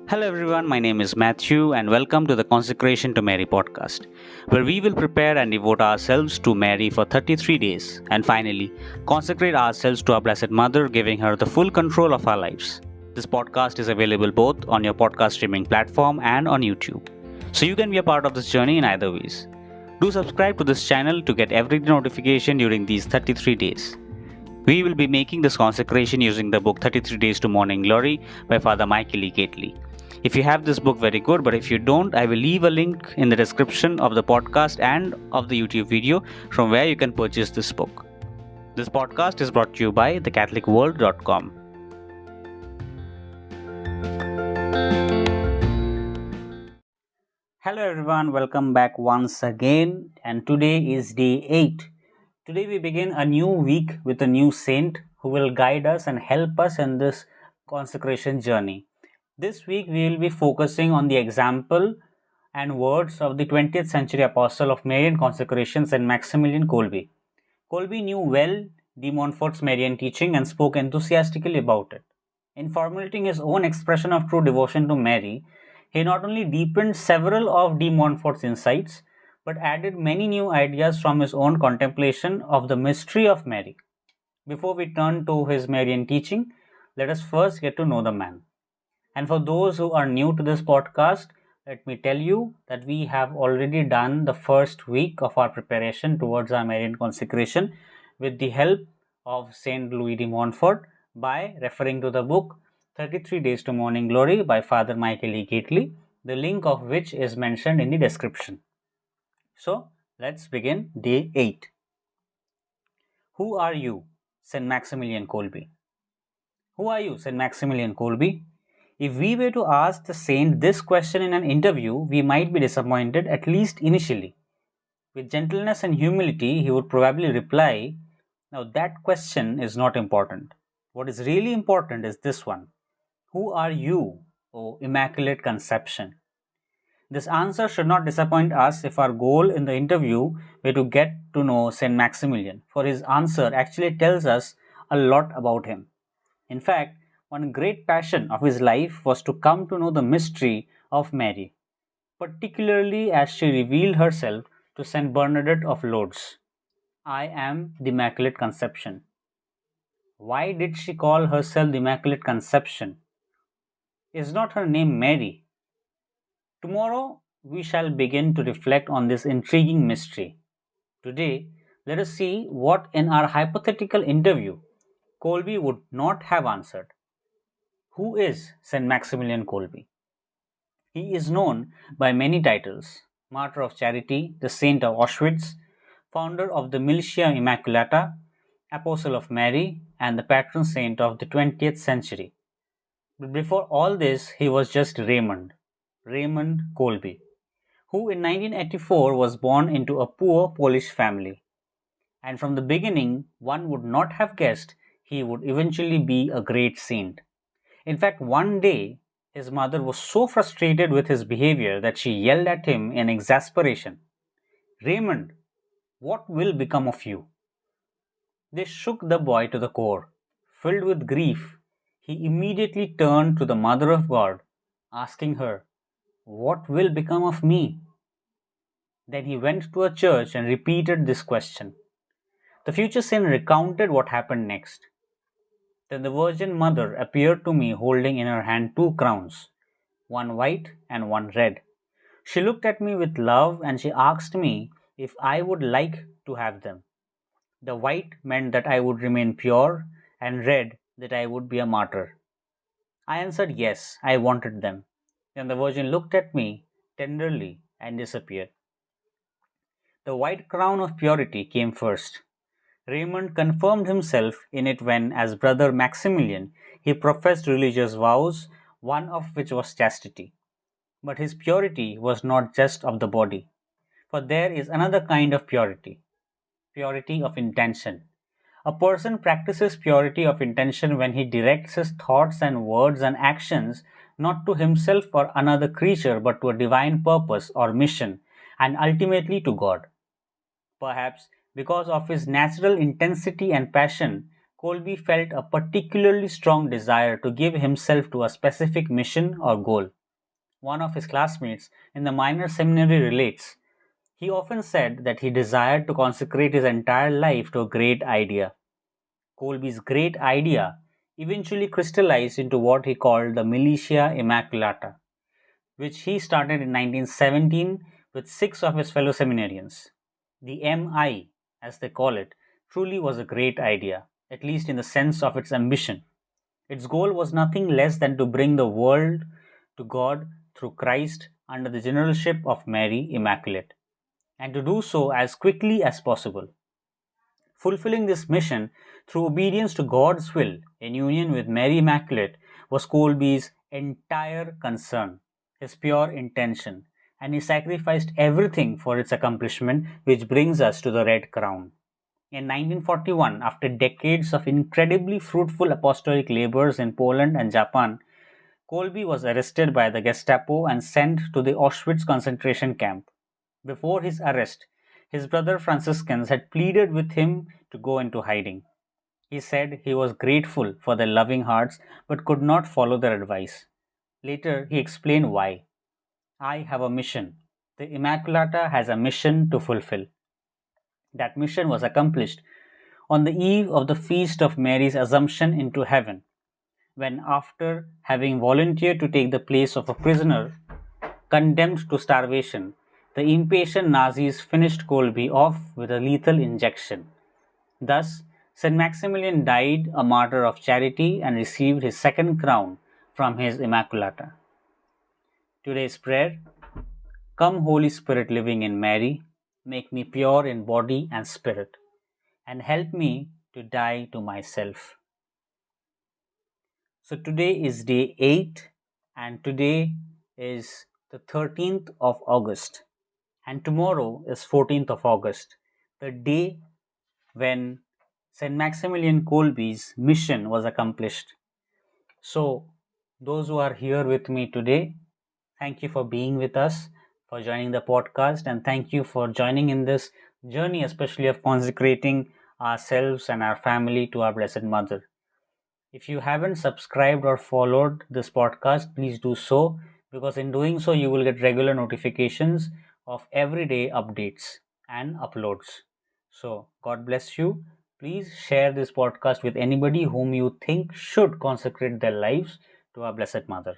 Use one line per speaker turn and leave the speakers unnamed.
Hello everyone, my name is Matthew and welcome to the Consecration to Mary podcast, where we will prepare and devote ourselves to Mary for 33 days and finally consecrate ourselves to our Blessed Mother, giving her the full control of our lives. This podcast is available both on your podcast streaming platform and on YouTube, so you can be a part of this journey in either ways. Do subscribe to this channel to get every notification during these 33 days. We will be making this consecration using the book 33 Days to Morning Glory by Father Michael E. Gately. If you have this book, very good, but if you don't, I will leave a link in the description of the podcast and of the YouTube video from where you can purchase this book. This podcast is brought to you by thecatholicworld.com. Hello everyone, welcome back once again, and today is day 8. Today we begin a new week with a new saint who will guide us and help us in this consecration journey. This week we will be focusing on the example and words of the 20th century apostle of Marian consecration, St Maximilian Kolbe. Kolbe knew well de Montfort's Marian teaching and spoke enthusiastically about it. In formulating his own expression of true devotion to Mary, he not only deepened several of de Montfort's insights, but added many new ideas from his own contemplation of the mystery of Mary. Before we turn to his Marian teaching, let us first get to know the man. And for those who are new to this podcast, let me tell you that we have already done the first week of our preparation towards our Marian consecration with the help of Saint Louis de Montfort by referring to the book 33 Days to Morning Glory by Father Michael E. Gately, the link of which is mentioned in the description. So, let's begin day 8. Who are you, St. Maximilian Kolbe? Who are you, St. Maximilian Kolbe? If we were to ask the saint this question in an interview, we might be disappointed, at least initially. With gentleness and humility, he would probably reply, "Now that question is not important. What is really important is this one. Who are you, O Immaculate Conception?" This answer should not disappoint us if our goal in the interview were to get to know St. Maximilian, for his answer actually tells us a lot about him. In fact, one great passion of his life was to come to know the mystery of Mary, particularly as she revealed herself to Saint Bernadette of Lourdes. I am the Immaculate Conception. Why did she call herself the Immaculate Conception? Is not her name Mary? Tomorrow we shall begin to reflect on this intriguing mystery. Today, let us see what in our hypothetical interview Kolbe would not have answered. Who is St. Maximilian Kolbe? He is known by many titles: Martyr of Charity, the Saint of Auschwitz, founder of the Militia Immaculata, Apostle of Mary, and the patron saint of the 20th century. But before all this, he was just Raymond Kolbe, who in 1984 was born into a poor Polish family. And from the beginning, one would not have guessed he would eventually be a great saint. In fact, one day, his mother was so frustrated with his behavior that she yelled at him in exasperation, "Raymond, what will become of you?" This shook the boy to the core. Filled with grief, he immediately turned to the Mother of God, asking her, "What will become of me?" Then he went to a church and repeated this question. The future saint recounted what happened next. Then the Virgin Mother appeared to me holding in her hand 2 crowns, one white and one red. She looked at me with love and she asked me if I would like to have them. The white meant that I would remain pure, and red that I would be a martyr. I answered yes, I wanted them. Then the Virgin looked at me tenderly and disappeared. The white crown of purity came first. Raymond confirmed himself in it when, as Brother Maximilian, he professed religious vows, one of which was chastity. But his purity was not just of the body, for there is another kind of purity, purity of intention. A person practices purity of intention when he directs his thoughts and words and actions not to himself or another creature but to a divine purpose or mission, and ultimately to God. Perhaps because of his natural intensity and passion, Kolbe felt a particularly strong desire to give himself to a specific mission or goal. one of his classmates in the minor seminary, relates. He often said that he desired to consecrate his entire life to a great idea. Kolbe's great idea eventually crystallized into what he called the Militia Immaculata, which he started in 1917 with six of his fellow seminarians. The MI, as they call it, truly was a great idea, at least in the sense of its ambition. Its goal was nothing less than to bring the world to God through Christ under the generalship of Mary Immaculate, and to do so as quickly as possible. Fulfilling this mission through obedience to God's will in union with Mary Immaculate was Kolbe's entire concern, his pure intention, and he sacrificed everything for its accomplishment, which brings us to the Red Crown. In 1941, after decades of incredibly fruitful apostolic labors in Poland and Japan, Kolbe was arrested by the Gestapo and sent to the Auschwitz concentration camp. Before his arrest, his brother Franciscans had pleaded with him to go into hiding. He said he was grateful for their loving hearts but could not follow their advice. Later, he explained why. I have a mission. The Immaculata has a mission to fulfill. That mission was accomplished on the eve of the feast of Mary's Assumption into heaven, when, after having volunteered to take the place of a prisoner condemned to starvation, the impatient Nazis finished Kolbe off with a lethal injection. Thus, St. Maximilian died a martyr of charity and received his second crown from his Immaculata. Today's prayer: Come, Holy Spirit living in Mary, make me pure in body and spirit, and help me to die to myself. So today is day 8, and today is the 13th of August, and tomorrow is 14th of August, the day when St. Maximilian Kolbe's mission was accomplished. So, those who are here with me today, thank you for being with us, for joining the podcast, and thank you for joining in this journey, especially of consecrating ourselves and our family to our Blessed Mother. If you haven't subscribed or followed this podcast, please do so, because in doing so, you will get regular notifications of everyday updates and uploads. So, God bless you. Please share this podcast with anybody whom you think should consecrate their lives to our Blessed Mother.